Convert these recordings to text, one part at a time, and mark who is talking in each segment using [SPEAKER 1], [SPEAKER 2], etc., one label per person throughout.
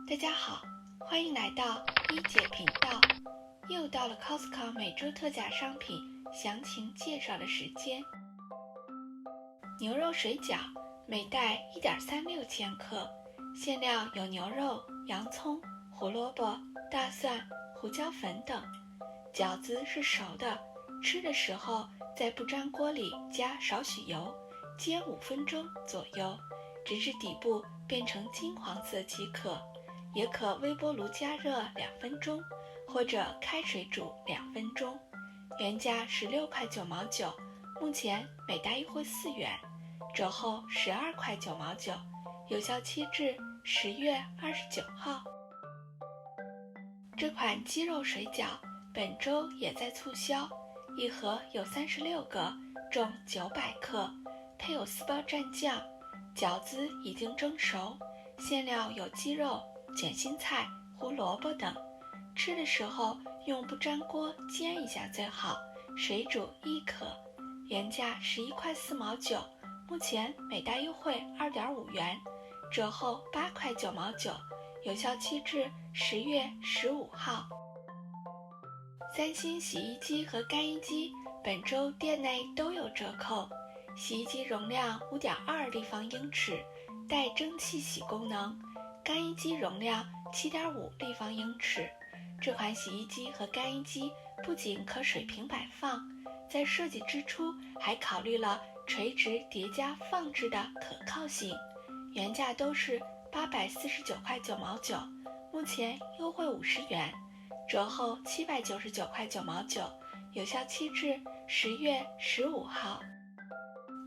[SPEAKER 1] 大家好，欢迎来到一姐频道。又到了 Costco 每周特价商品详情介绍的时间。牛肉水饺每袋 1.36 千克，馅料有牛肉、洋葱、胡萝卜、大蒜、胡椒粉等。饺子是熟的，吃的时候在不粘锅里加少许油，煎5分钟左右，直至底部变成金黄色即可。也可微波炉加热2分钟，或者开水煮2分钟。原价16块9毛9，目前每袋优惠4元，折后12块9毛9，有效期至10月29号。这款鸡肉水饺本周也在促销，一盒有36个，重900克，配有4包蘸酱。饺子已经蒸熟，馅料有鸡肉、卷心菜、胡萝卜等。吃的时候用不粘锅煎一下最好，水煮亦可。原价11块4毛9，目前每袋优惠2.5元，折后8块9毛9，有效期至10月15号。三星洗衣机和干衣机本周店内都有折扣。洗衣机容量 5.2 立方英尺，带蒸汽洗功能。干衣机容量 7.5 立方英尺。这款洗衣机和干衣机不仅可水平摆放，在设计之初还考虑了垂直叠加放置的可靠性。原价都是849块9毛9，目前优惠50元，折后799块9毛9，有效期至10月15号。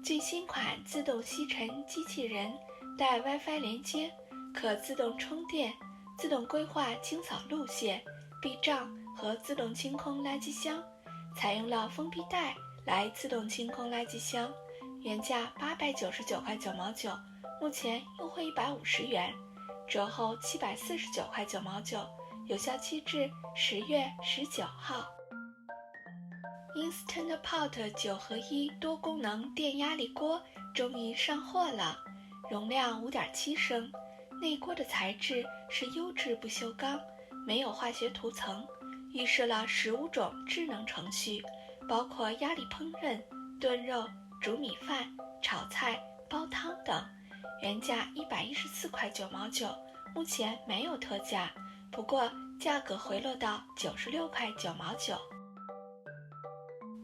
[SPEAKER 1] 最新款自动吸尘机器人带 WiFi 连接，可自动充电、自动规划清扫路线、避障和自动清空垃圾箱，采用了封闭袋来自动清空垃圾箱。原价899块9毛9，目前优惠150元，折后749块9毛9，有效期至10月19号。Instant Pot 9合1多功能电压力锅终于上货了，容量 5.7 升，内锅的材质是优质不锈钢，没有化学涂层，预设了15种智能程序，包括压力烹饪、炖肉、煮米饭、炒菜、煲汤等。原价114块9毛9，目前没有特价，不过价格回落到96块9毛9。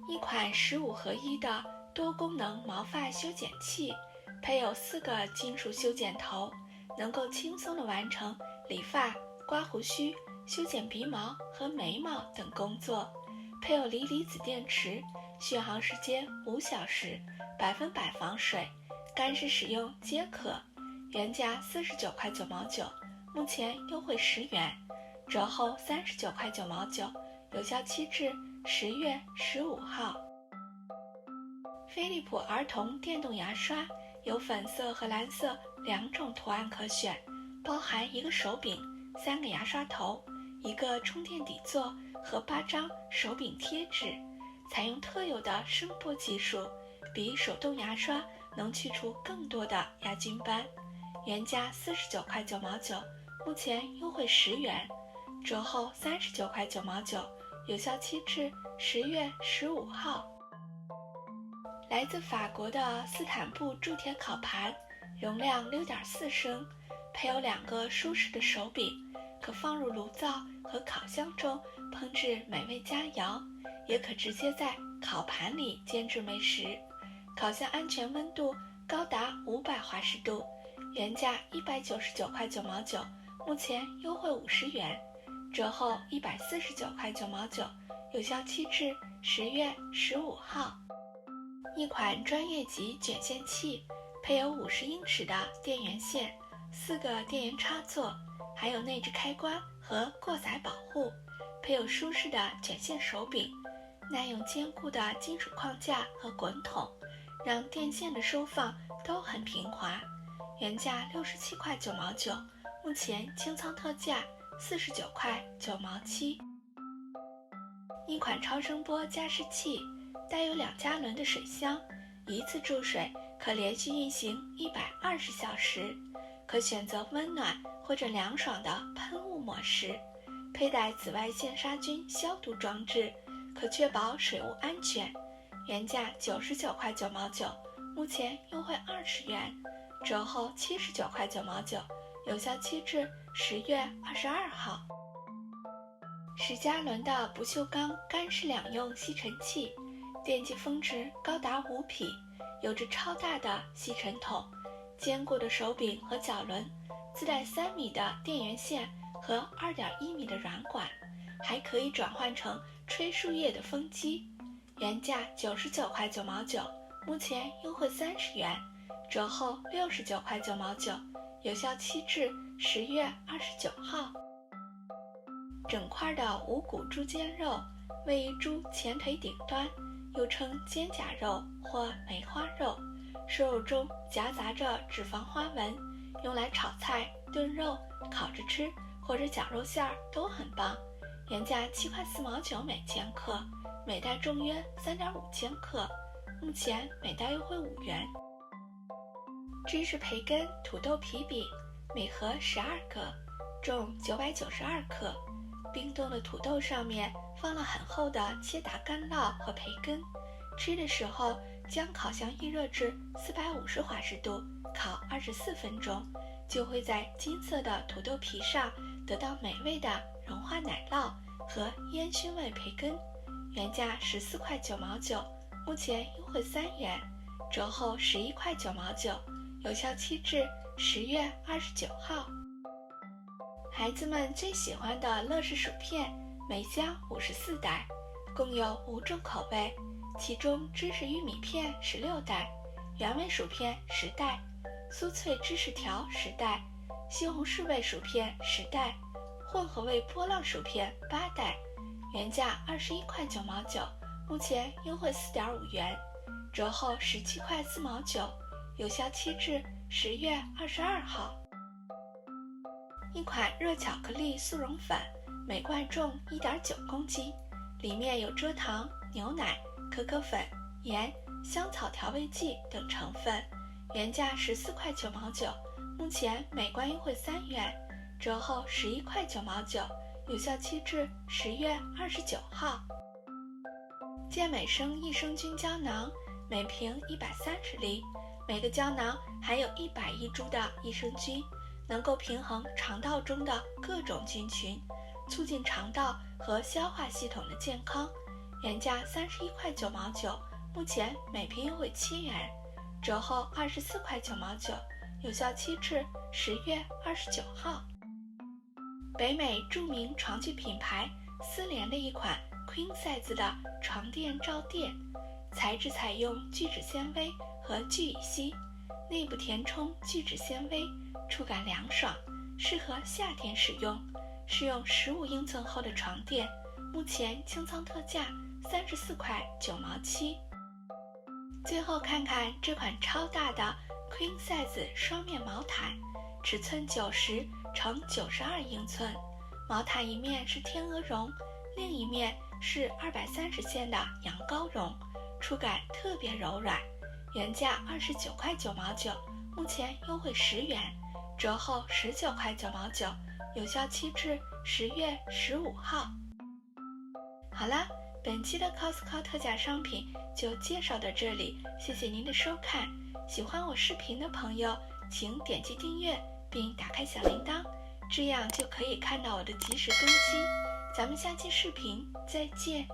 [SPEAKER 1] 一款15合1的多功能毛发修剪器，配有4个金属修剪头，能够轻松地完成理发、刮胡须、修剪鼻毛和眉毛等工作。配有锂离子电池，续航时间5小时，100%防水，干湿使用皆可。原价49块9毛9，目前优惠10元，折后39块9毛9，有效期至10月15号。飞利浦儿童电动牙刷有粉色和蓝色2种图案可选，包含一个手柄、3个牙刷头、一个充电底座和8张手柄贴纸，采用特有的声波技术，比手动牙刷能去除更多的牙菌斑。原价49块9毛9，目前优惠10元，折后39块9毛9，有效期至10月15号。来自法国的斯坦布铸铁烤盘，容量 6.4 升，配有2个舒适的手柄，可放入炉灶和烤箱中烹制美味佳肴，也可直接在烤盘里煎制美食。烤箱安全温度高达500华氏度，原价199块9毛9，目前优惠50元，折后149块9毛9，有效期至10月15号。一款专业级卷线器，配有50英尺的电源线、4个电源插座，还有内置开关和过载保护，配有舒适的卷线手柄，耐用坚固的金属框架和滚筒，让电线的收放都很平滑。原价67块9毛9，目前清仓特价49块9毛7。一款超声波加湿器，带有2加仑的水箱，一次注水可连续运行120小时，可选择温暖或者凉爽的喷雾模式，佩戴紫外线杀菌消毒装置，可确保水务安全。原价99块9毛9，目前优惠20元，折后79块9毛9，有效期至10月22号。10加仑的不锈钢干湿两用吸尘器，电机峰值高达5匹，有着超大的吸尘筒，坚固的手柄和脚轮，自带3米的电源线和2.1米的软管，还可以转换成吹树叶的风机。原价99块9毛9，目前优惠30元，折后69块9毛9，有效期至10月29号。整块的无骨猪肩肉位于猪前腿顶端，又称肩胛肉或梅花肉，瘦肉中夹杂着脂肪花纹，用来炒菜、炖肉、烤着吃或者绞肉馅儿都很棒。原价7块4毛9每千克，每袋重约3.5千克，目前每袋优惠5元。芝士培根土豆皮饼，每盒12个，重992克。冰冻的土豆上面放了很厚的切达干酪和培根，吃的时候将烤箱预热至450华氏度，烤24分钟，就会在金色的土豆皮上得到美味的融化奶酪和烟熏味培根。原价14块9毛9，目前优惠3元，折后11块9毛9，有效期至10月29号。孩子们最喜欢的乐事薯片，每箱54袋，共有5种口味，其中芝士玉米片16袋，原味薯片10袋，酥脆芝士条10袋，西红柿味薯片10袋，混合味波浪薯片8袋，原价21块9毛9，目前优惠4.5元，折后17块4毛9，有效期至10月22号。一款热巧克力速溶粉，每罐重1.9公斤，里面有蔗糖、牛奶、可可粉、盐、香草调味剂等成分，原价14块9毛9，目前每罐优惠3元，折后11块9毛9，有效期至10月29号。健美生益生菌胶囊，每瓶130粒，每个胶囊含有100亿株的益生菌，能够平衡肠道中的各种菌群，促进肠道和消化系统的健康。原价31块9毛9，目前每瓶优惠7元，折后24块9毛9，有效期至10月29号。北美著名床具品牌丝联的一款 Queen Size 的床垫罩垫，材质采用聚酯纤维和聚乙烯，内部填充聚酯纤维，触感凉爽，适合夏天使用。适用15英寸厚的床垫，目前清仓特价34块9毛7。最后看看这款超大的 Queen Size 双面毛毯，尺寸90乘92英寸，毛毯一面是天鹅绒，另一面是230线的羊羔绒，触感特别柔软。原价29块9毛9，目前优惠10元，折后19块9毛9，有效期至10月15号。好了，本期的 Costco 特价商品就介绍到这里，谢谢您的收看。喜欢我视频的朋友，请点击订阅并打开小铃铛，这样就可以看到我的及时更新。咱们下期视频再见。